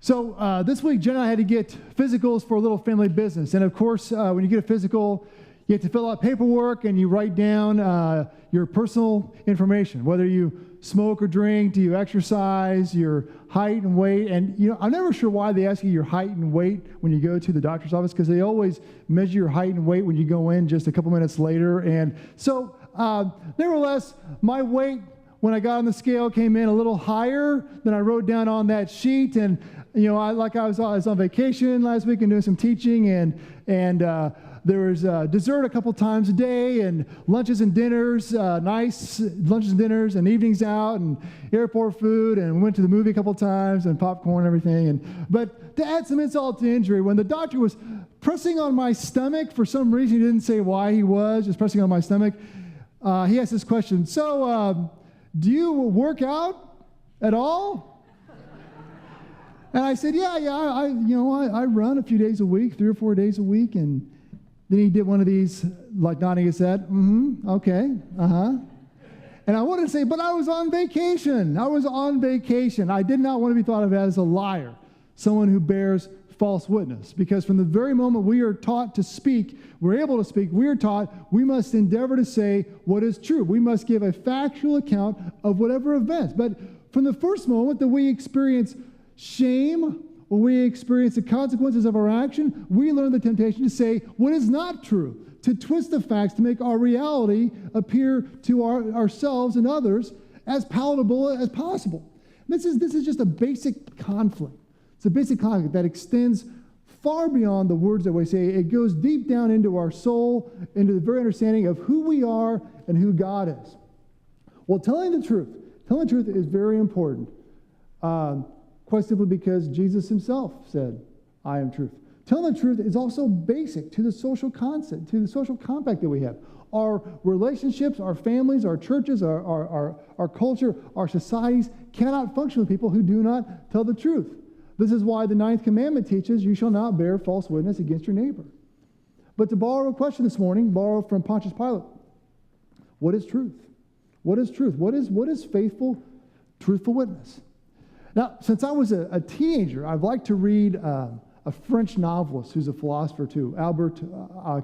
So this week, Jen and I had to get physicals for a little family business. And of course, when you get a physical, you have to fill out paperwork and you write down your personal information, whether you smoke or drink, do you exercise, your height and weight. And, I'm never sure why they ask you your height and weight when you go to the doctor's office, because they always measure your height and weight when you go in just a couple minutes later. And so, nevertheless, my weight when I got on the scale came in a little higher than I wrote down on that sheet. And, I was on vacation last week and doing some teaching, and there was dessert a couple times a day, and lunches and dinners, nice lunches and dinners, and evenings out, and airport food, and went to the movie a couple times, and popcorn and everything. But to add some insult to injury, when the doctor was pressing on my stomach, for some reason he didn't say why he was just pressing on my stomach, he asked this question: "So, do you work out at all?" And I said, "Yeah, I run a few days a week, 3 or 4 days a week." And then he did one of these, like nodding his head, okay, And I wanted to say, but I was on vacation. I did not want to be thought of as a liar, someone who bears false witness. Because from the very moment we are taught to speak, we're able to speak, we are taught we must endeavor to say what is true. We must give a factual account of whatever events. But from the first moment that we experience shame, or we experience the consequences of our action, we learn the temptation to say what is not true, to twist the facts, to make our reality appear to ourselves and others as palatable as possible. This is just a basic conflict. It's a basic conflict that extends far beyond the words that we say. It goes deep down into our soul, into the very understanding of who we are and who God is. Well, telling the truth is very important. Quite simply because Jesus himself said, "I am truth." Telling the truth is also basic to the social concept, to the social compact that we have. Our relationships, our families, our churches, our culture, our societies cannot function with people who do not tell the truth. This is why the 9th commandment teaches, "You shall not bear false witness against your neighbor." But to borrow a question this morning, borrow from Pontius Pilate, what is truth? What is truth? What is faithful, truthful witness? Now, since I was a teenager, I've liked to read a French novelist who's a philosopher too, Albert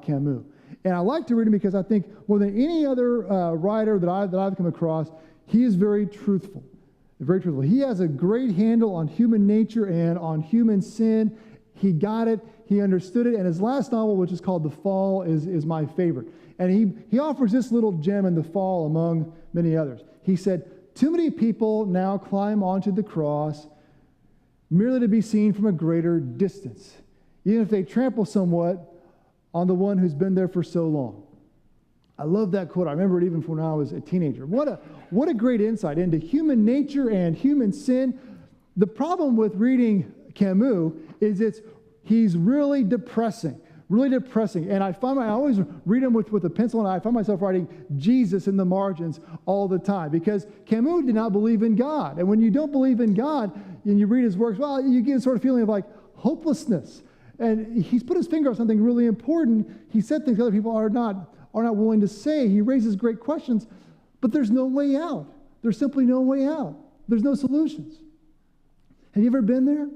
Camus. And I like to read him because I think more than any other writer that I've come across, he is very truthful. Very truthful. He has a great handle on human nature and on human sin. He got it. He understood it. And his last novel, which is called The Fall, is my favorite. And he offers this little gem in The Fall among many others. He said, "Too many people now climb onto the cross merely to be seen from a greater distance, even if they trample somewhat on the one who's been there for so long." I love that quote. I remember it even from when I was a teenager. What a great insight into human nature and human sin. The problem with reading Camus is he's really depressing. And I always read him with a pencil, and I find myself writing Jesus in the margins all the time, because Camus did not believe in God. And when you don't believe in God and you read his works, well, you get a sort of feeling of like hopelessness. And he's put his finger on something really important. He said things other people are not willing to say. He raises great questions, but there's no way out. There's simply no way out. There's no solutions. Have you ever been there?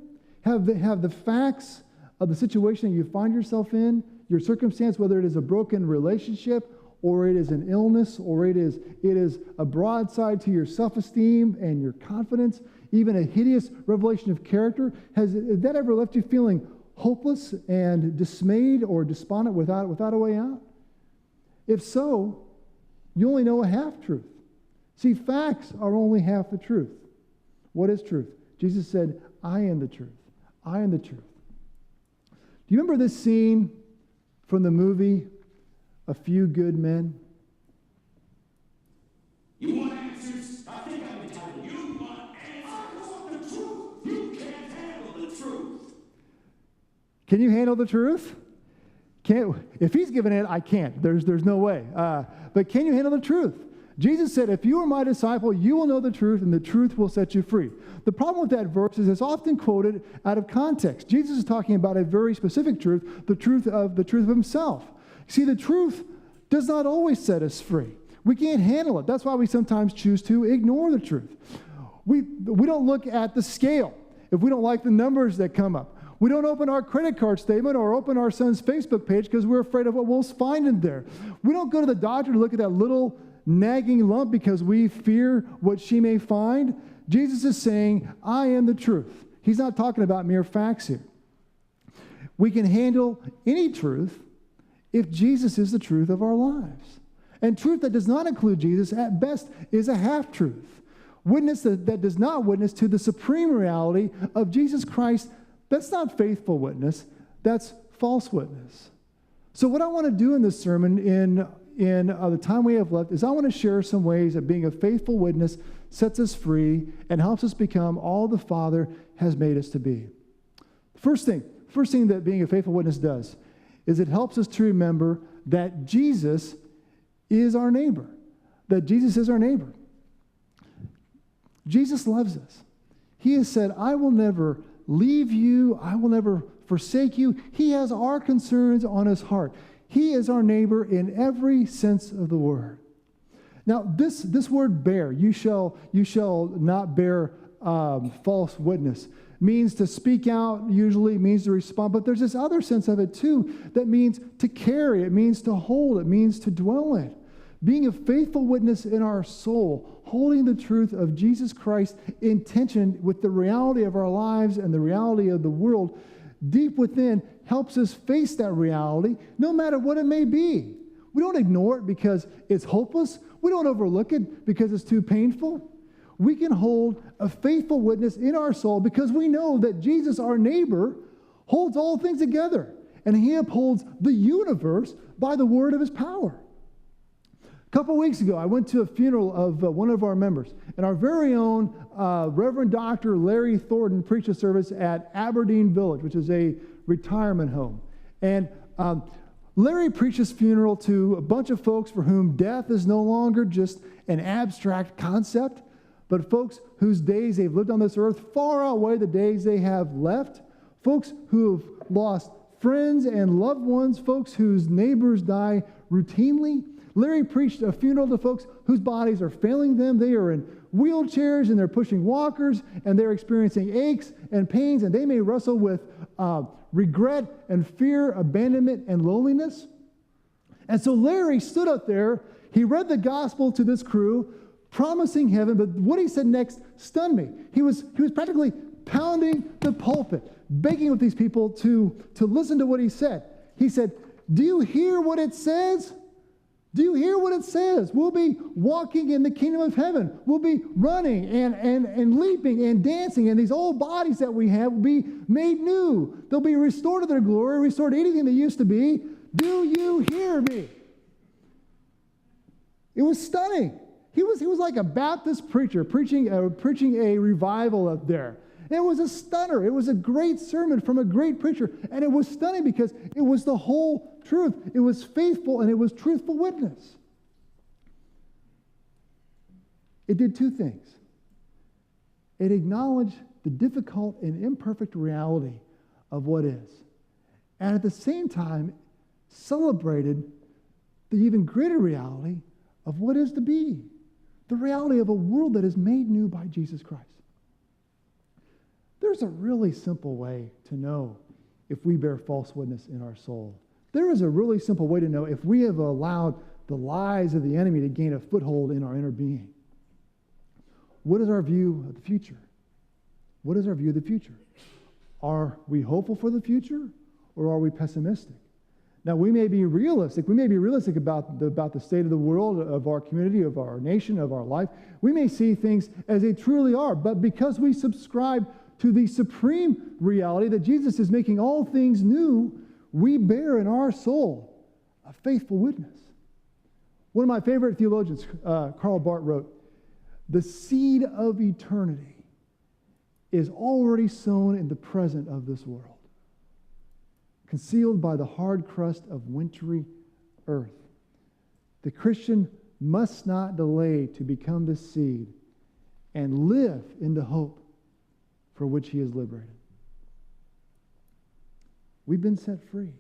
Have the facts of the situation that you find yourself in, your circumstance, whether it is a broken relationship, or it is an illness, or it is a broadside to your self-esteem and your confidence, even a hideous revelation of character, has that ever left you feeling hopeless and dismayed or despondent without a way out? If so, you only know a half-truth. See, facts are only half the truth. What is truth? Jesus said, "I am the truth. I am the truth." Do you remember this scene from the movie A Few Good Men? You want answers? I think I've been telling you. You want answers? I want the truth. You can't handle the truth. Can you handle the truth? If he's given it, I can't. There's no way. But can you handle the truth? Jesus said, "If you are my disciple, you will know the truth, and the truth will set you free." The problem with that verse is it's often quoted out of context. Jesus is talking about a very specific truth, the truth of himself. See, the truth does not always set us free. We can't handle it. That's why we sometimes choose to ignore the truth. We don't look at the scale if we don't like the numbers that come up. We don't open our credit card statement or open our son's Facebook page because we're afraid of what we'll find in there. We don't go to the doctor to look at that little nagging lump because we fear what she may find. Jesus is saying, I am the truth. He's not talking about mere facts here. We can handle any truth if Jesus is the truth of our lives. And truth that does not include Jesus, at best, is a half-truth. Witness that does not witness to the supreme reality of Jesus Christ, that's not faithful witness, that's false witness. So what I want to do in this sermon, in the time we have left, is I want to share some ways that being a faithful witness sets us free and helps us become all the Father has made us to be. First thing that being a faithful witness does is it helps us to remember that Jesus is our neighbor. That Jesus is our neighbor. Jesus loves us. He has said, I will never leave you. I will never forsake you. He has our concerns on his heart. He is our neighbor in every sense of the word. Now, this word bear, you shall not bear false witness, means to speak out, usually means to respond, but there's this other sense of it too that means to carry, it means to hold, it means to dwell in. Being a faithful witness in our soul, holding the truth of Jesus Christ in tension with the reality of our lives and the reality of the world deep within, helps us face that reality no matter what it may be. We don't ignore it because it's hopeless. We don't overlook it because it's too painful. We can hold a faithful witness in our soul because we know that Jesus, our neighbor, holds all things together, and he upholds the universe by the word of his power. A couple weeks ago, I went to a funeral of one of our members, and our very own Reverend Dr. Larry Thornton preached a service at Aberdeen Village, which is a retirement home. And Larry preached his funeral to a bunch of folks for whom death is no longer just an abstract concept, but folks whose days they've lived on this earth far outweigh the days they have left, folks who have lost friends and loved ones, folks whose neighbors die routinely. Larry preached a funeral to folks whose bodies are failing them. They are in wheelchairs and they're pushing walkers and they're experiencing aches and pains, and they may wrestle with regret and fear, abandonment and loneliness. And so Larry stood up there. He read the gospel to this crew, promising heaven, but what he said next stunned me. He was practically pounding the pulpit, begging with these people to listen to what he said. He said, do you hear what it says? Do you hear what it says? We'll be walking in the kingdom of heaven. We'll be running and leaping and dancing, and these old bodies that we have will be made new. They'll be restored to their glory, restored to anything they used to be. Do you hear me? It was stunning. He was like a Baptist preacher preaching a revival up there. It was a stunner. It was a great sermon from a great preacher. And it was stunning because it was the whole truth. It was faithful and it was truthful witness. It did two things. It acknowledged the difficult and imperfect reality of what is. And at the same time, celebrated the even greater reality of what is to be. The reality of a world that is made new by Jesus Christ. There's a really simple way to know if we bear false witness in our soul. There is a really simple way to know if we have allowed the lies of the enemy to gain a foothold in our inner being. What is our view of the future? What is our view of the future? Are we hopeful for the future, or are we pessimistic? Now, we may be realistic. We may be realistic about the state of the world, of our community, of our nation, of our life. We may see things as they truly are, but because we subscribe to the supreme reality that Jesus is making all things new, we bear in our soul a faithful witness. One of my favorite theologians, Karl Barth, wrote, "The seed of eternity is already sown in the present of this world, concealed by the hard crust of wintry earth. The Christian must not delay to become the seed and live in the hope for which he is liberated." We've been set free.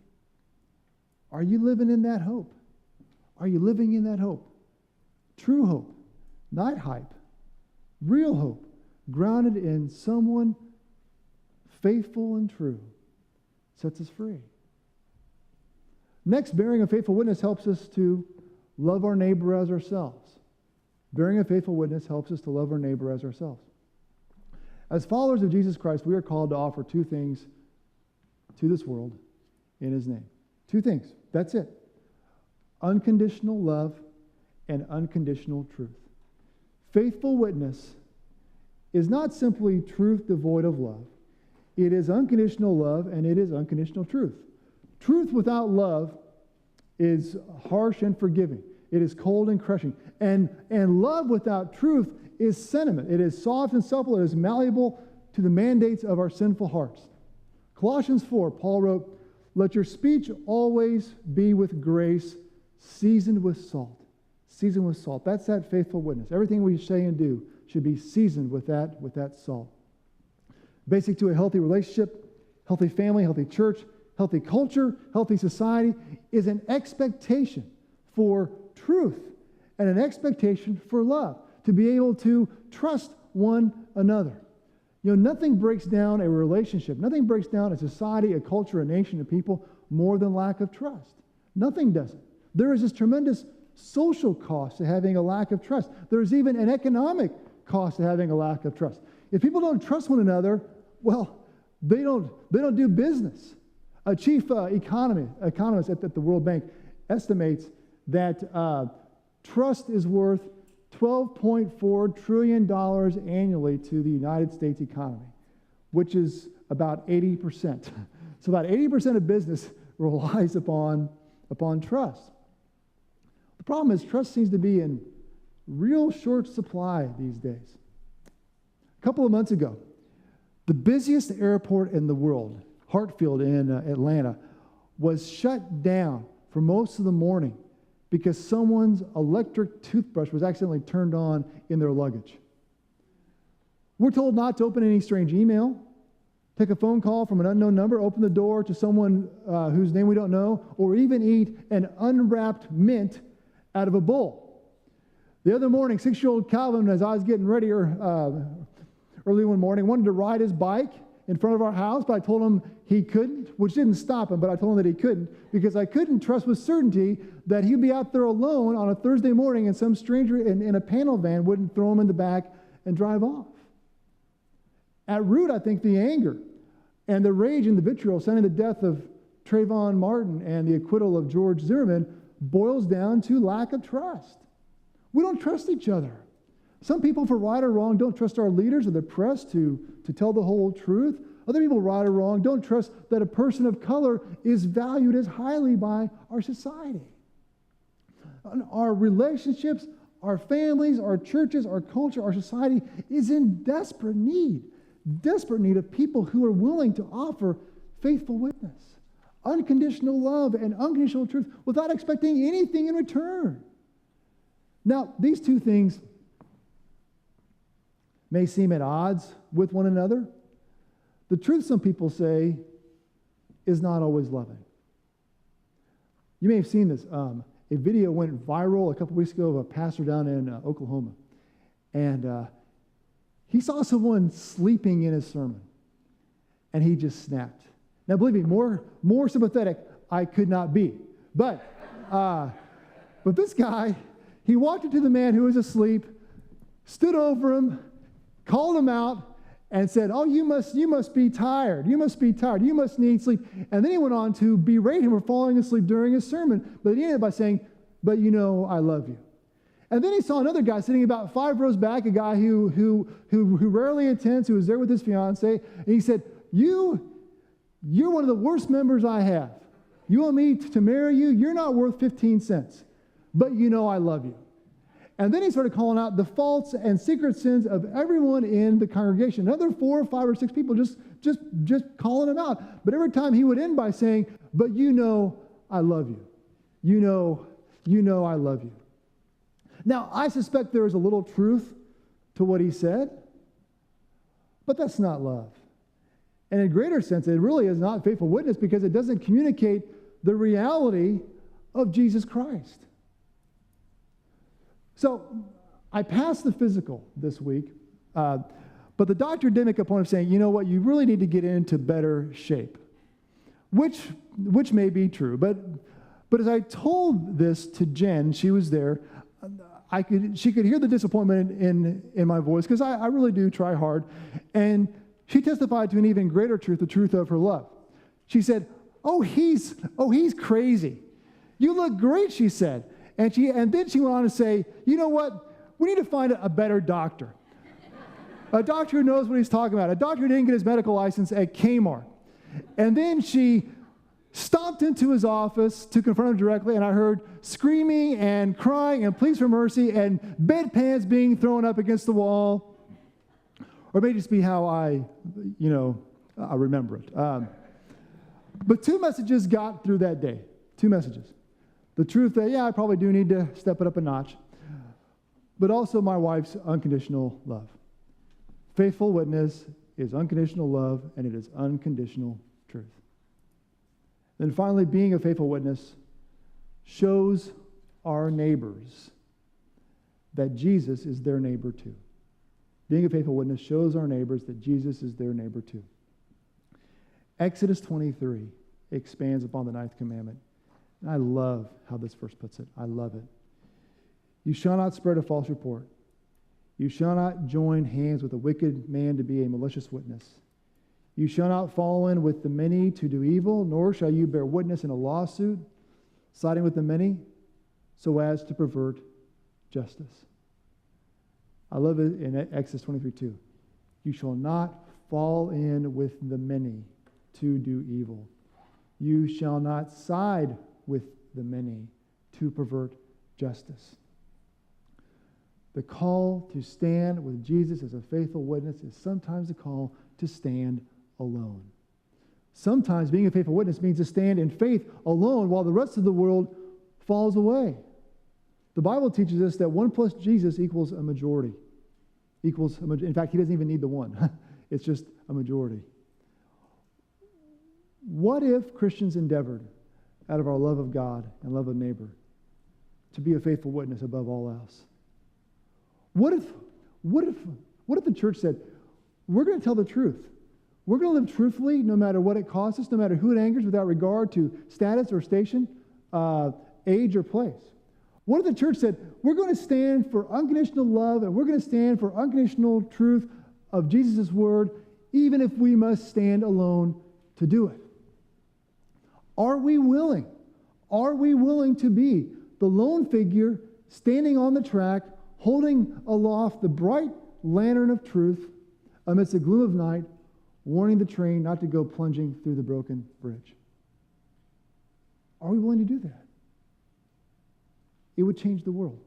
Are you living in that hope? Are you living in that hope? True hope, not hype. Real hope, grounded in someone faithful and true, sets us free. Next, bearing a faithful witness helps us to love our neighbor as ourselves. Bearing a faithful witness helps us to love our neighbor as ourselves. As followers of Jesus Christ, we are called to offer two things to this world in his name. Two things. That's it. Unconditional love and unconditional truth. Faithful witness is not simply truth devoid of love. It is unconditional love and it is unconditional truth. Truth without love is harsh and forgiving. It is cold and crushing. And love without truth is sentiment. It is soft and supple. It is malleable to the mandates of our sinful hearts. Colossians 4, Paul wrote, "Let your speech always be with grace, seasoned with salt." Seasoned with salt. That's that faithful witness. Everything we say and do should be seasoned with that salt. Basic to a healthy relationship, healthy family, healthy church, healthy culture, healthy society is an expectation for truth and an expectation for love, to be able to trust one another. You know, nothing breaks down a relationship, nothing breaks down a society, a culture, a nation, a people more than lack of trust. Nothing does it. There is this tremendous social cost to having a lack of trust. There's even an economic cost to having a lack of trust. If people don't trust one another, well, they don't do business. A chief economist at the World Bank estimates that trust is worth $12.4 trillion annually to the United States economy, which is about 80%. So about 80% of business relies upon trust. The problem is trust seems to be in real short supply these days. A couple of months ago, the busiest airport in the world, Hartfield in Atlanta, was shut down for most of the morning because someone's electric toothbrush was accidentally turned on in their luggage. We're told not to open any strange email, take a phone call from an unknown number, open the door to someone whose name we don't know, or even eat an unwrapped mint out of a bowl. The other morning, 6-year-old Calvin, as I was getting ready early one morning, wanted to ride his bike in front of our house, but I told him he couldn't, which didn't stop him, but I told him that he couldn't because I couldn't trust with certainty that he'd be out there alone on a Thursday morning and some stranger in a panel van wouldn't throw him in the back and drive off. At root, I think the anger and the rage and the vitriol sending the death of Trayvon Martin and the acquittal of George Zimmerman boils down to lack of trust. We don't trust each other. Some people, for right or wrong, don't trust our leaders or the press to tell the whole truth. Other people, right or wrong, don't trust that a person of color is valued as highly by our society. Our relationships, our families, our churches, our culture, our society is in desperate need of people who are willing to offer faithful witness, unconditional love, and unconditional truth without expecting anything in return. Now, these two things may seem at odds with one another. The truth, some people say, is not always loving. You may have seen this. A video went viral a couple weeks ago of a pastor down in Oklahoma. And he saw someone sleeping in his sermon. And he just snapped. Now, believe me, more sympathetic I could not be. But this guy, he walked up to the man who was asleep, stood over him, called him out, and said, "Oh, you must be tired. You must be tired. You must need sleep." And then he went on to berate him for falling asleep during his sermon. But he ended by saying, "But you know I love you." And then he saw another guy sitting about 5 rows back, a guy who rarely attends, who was there with his fiance, and he said, You're one of the worst members I have. You want me to marry you? You're not worth 15 cents. But you know I love you." And then he started calling out the faults and secret sins of everyone in the congregation. Another 4 or 5 or 6 people just calling him out. But every time he would end by saying, "But you know I love you. You know I love you." Now, I suspect there is a little truth to what he said, but that's not love. And in a greater sense, it really is not faithful witness because it doesn't communicate the reality of Jesus Christ. So I passed the physical this week, But the doctor did make a point of saying, you know what, you really need to get into better shape, which may be true. But as I told this to Jen, she was there, she could hear the disappointment in my voice, because I really do try hard. And she testified to an even greater truth, the truth of her love. She said, he's crazy. You look great, she said. And then she went on to say, you know what? We need to find a better doctor. A doctor who knows what he's talking about. A doctor who didn't get his medical license at Kmart. And then she stomped into his office to confront him directly, and I heard screaming and crying and pleas for mercy and bedpans being thrown up against the wall. Or it may just be how I remember it. But 2 messages got through that day. 2 messages. The truth that, I probably do need to step it up a notch. But also my wife's unconditional love. Faithful witness is unconditional love, and it is unconditional truth. Then finally, being a faithful witness shows our neighbors that Jesus is their neighbor too. Being a faithful witness shows our neighbors that Jesus is their neighbor too. Exodus 23 expands upon the 9th commandment. And I love how this verse puts it. I love it. You shall not spread a false report. You shall not join hands with a wicked man to be a malicious witness. You shall not fall in with the many to do evil, nor shall you bear witness in a lawsuit, siding with the many, so as to pervert justice. I love it in Exodus 23:2. You shall not fall in with the many to do evil. You shall not side with the many to pervert justice. The call to stand with Jesus as a faithful witness is sometimes a call to stand alone. Sometimes being a faithful witness means to stand in faith alone while the rest of the world falls away. The Bible teaches us that 1 plus Jesus equals a majority. In fact, he doesn't even need the 1. It's just a majority. What if Christians endeavored, out of our love of God and love of neighbor, to be a faithful witness above all else? What if the church said, we're going to tell the truth. We're going to live truthfully no matter what it costs us, no matter who it angers, without regard to status or station, age or place. What if the church said, we're going to stand for unconditional love and we're going to stand for unconditional truth of Jesus' word, even if we must stand alone to do it? Are we willing? Are we willing to be the lone figure standing on the track, holding aloft the bright lantern of truth amidst the gloom of night, warning the train not to go plunging through the broken bridge? Are we willing to do that? It would change the world.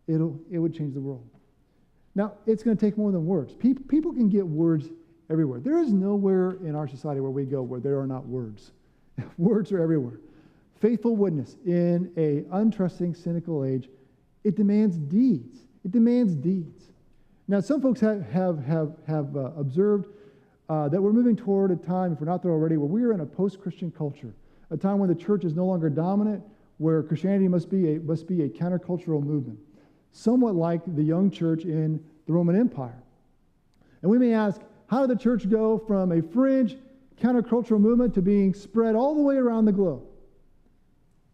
It would change the world. Now, it's going to take more than words. People can get words everywhere. There is nowhere in our society where we go where there are not words. Words are everywhere. Faithful witness in an untrusting, cynical age, it demands deeds. It demands deeds. Now, some folks have observed that we're moving toward a time, if we're not there already, where we are in a post-Christian culture, a time when the church is no longer dominant, where Christianity must be a countercultural movement, somewhat like the young church in the Roman Empire. And we may ask, how did the church go from a fringe countercultural movement to being spread all the way around the globe?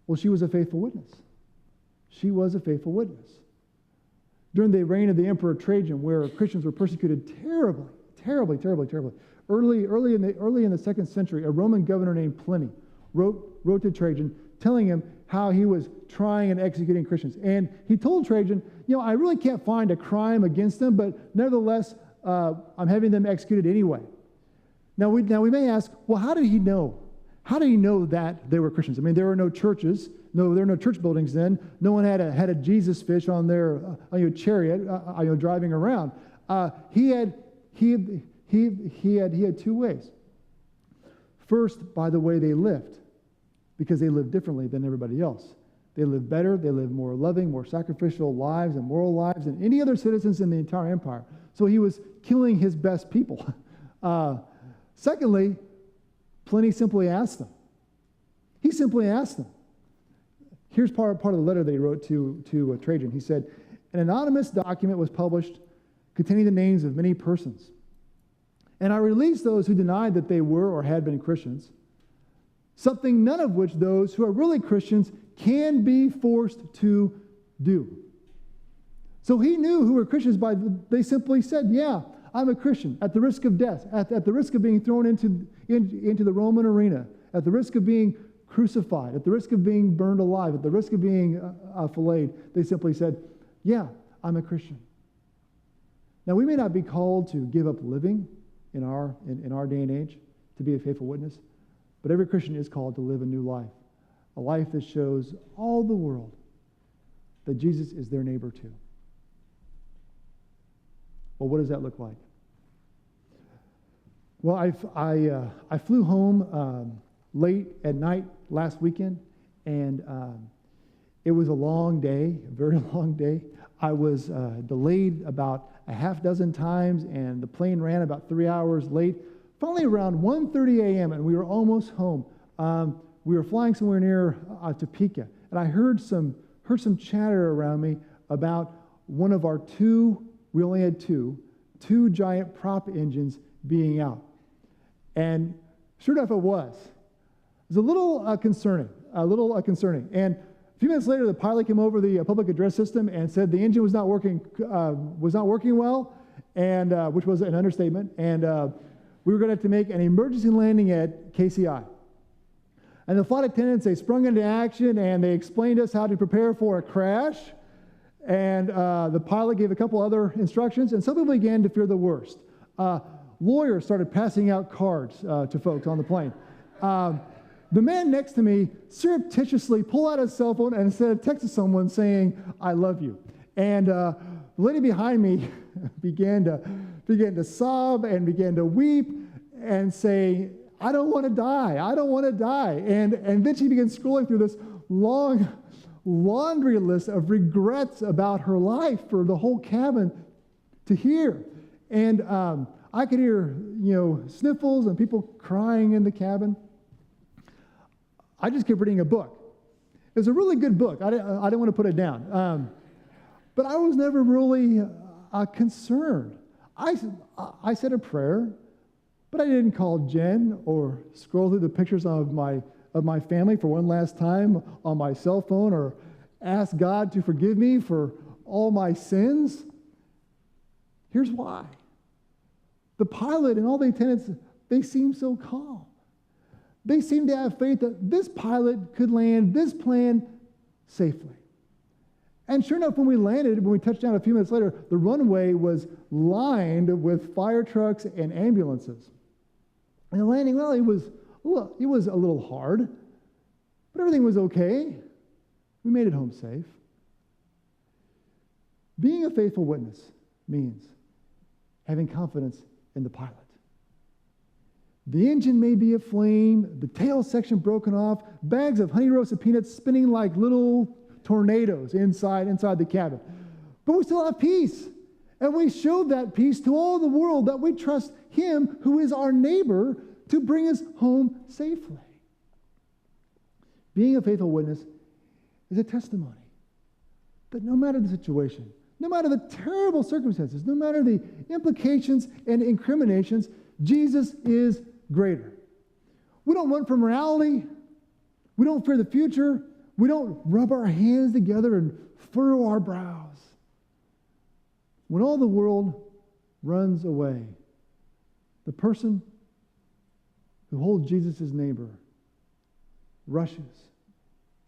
Well, she was a faithful witness. She was a faithful witness. During the reign of the Emperor Trajan, where Christians were persecuted terribly, early in the 2nd century, a Roman governor named Pliny wrote to Trajan, telling him how he was trying and executing Christians. And he told Trajan, I really can't find a crime against them, but nevertheless, I'm having them executed anyway. Now we may ask, well, how did he know? How did he know that they were Christians? I mean, there were no churches. There were no church buildings then. No one had a Jesus fish on their chariot, driving around. He had 2 ways. First, by the way they lived, because they lived differently than everybody else. They lived better. They lived more loving, more sacrificial lives and moral lives than any other citizens in the entire empire. So he was killing his best people. Secondly, Pliny simply asked them. He simply asked them. Here's part of the letter that he wrote to Trajan. He said, an anonymous document was published containing the names of many persons. And I released those who denied that they were or had been Christians, something none of which those who are really Christians can be forced to do. So he knew who were Christians by, they simply said, yeah, I'm a Christian, at the risk of death, at the risk of being thrown into the Roman arena, at the risk of being crucified, at the risk of being burned alive, at the risk of being filleted. They simply said, yeah, I'm a Christian. Now, we may not be called to give up living in our day and age to be a faithful witness, but every Christian is called to live a new life, a life that shows all the world that Jesus is their neighbor too. Well, what does that look like? Well, I flew home late at night last weekend, and it was a long day, a very long day. I was delayed about a half dozen times, and the plane ran about 3 hours late. Finally, around 1:30 a.m., and we were almost home. We were flying somewhere near Topeka, and I heard some chatter around me about one of our we only had two giant prop engines being out. And sure enough, it was. It was a little concerning, And a few minutes later, the pilot came over the public address system and said the engine was not working well, and which was an understatement. And we were going to have to make an emergency landing at KCI. And the flight attendants, they sprung into action, and they explained to us how to prepare for a crash. And the pilot gave a couple other instructions, and some people began to fear the worst. Lawyers started passing out cards to folks on the plane. The man next to me surreptitiously pulled out his cell phone and instead of texting someone saying, "I love you." And the lady behind me began to sob and began to weep and say, "I don't want to die. I don't want to die." And then she began scrolling through this long laundry list of regrets about her life for the whole cabin to hear. And I could hear, sniffles and people crying in the cabin. I just kept reading a book. It was a really good book. I didn't want to put it down. But I was never really concerned. I said a prayer, but I didn't call Jen or scroll through the pictures of my family for one last time on my cell phone or ask God to forgive me for all my sins. Here's why. The pilot and all the attendants, they seemed so calm. They seemed to have faith that this pilot could land this plane safely. And sure enough, when we touched down a few minutes later, the runway was lined with fire trucks and ambulances. And the landing, well, it was a little hard, but everything was okay. We made it home safe. Being a faithful witness means having confidence in the pilot. The engine may be aflame, the tail section broken off, bags of honey roasted peanuts spinning like little tornadoes inside the cabin. But we still have peace. And we showed that peace to all the world that we trust him who is our neighbor to bring us home safely. Being a faithful witness is a testimony that no matter the situation, no matter the terrible circumstances, no matter the implications and incriminations, Jesus is greater. We don't run from reality. We don't fear the future. We don't rub our hands together and furrow our brows. When all the world runs away, the person who holds Jesus as neighbor rushes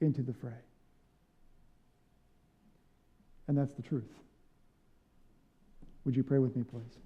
into the fray. And that's the truth. Would you pray with me, please?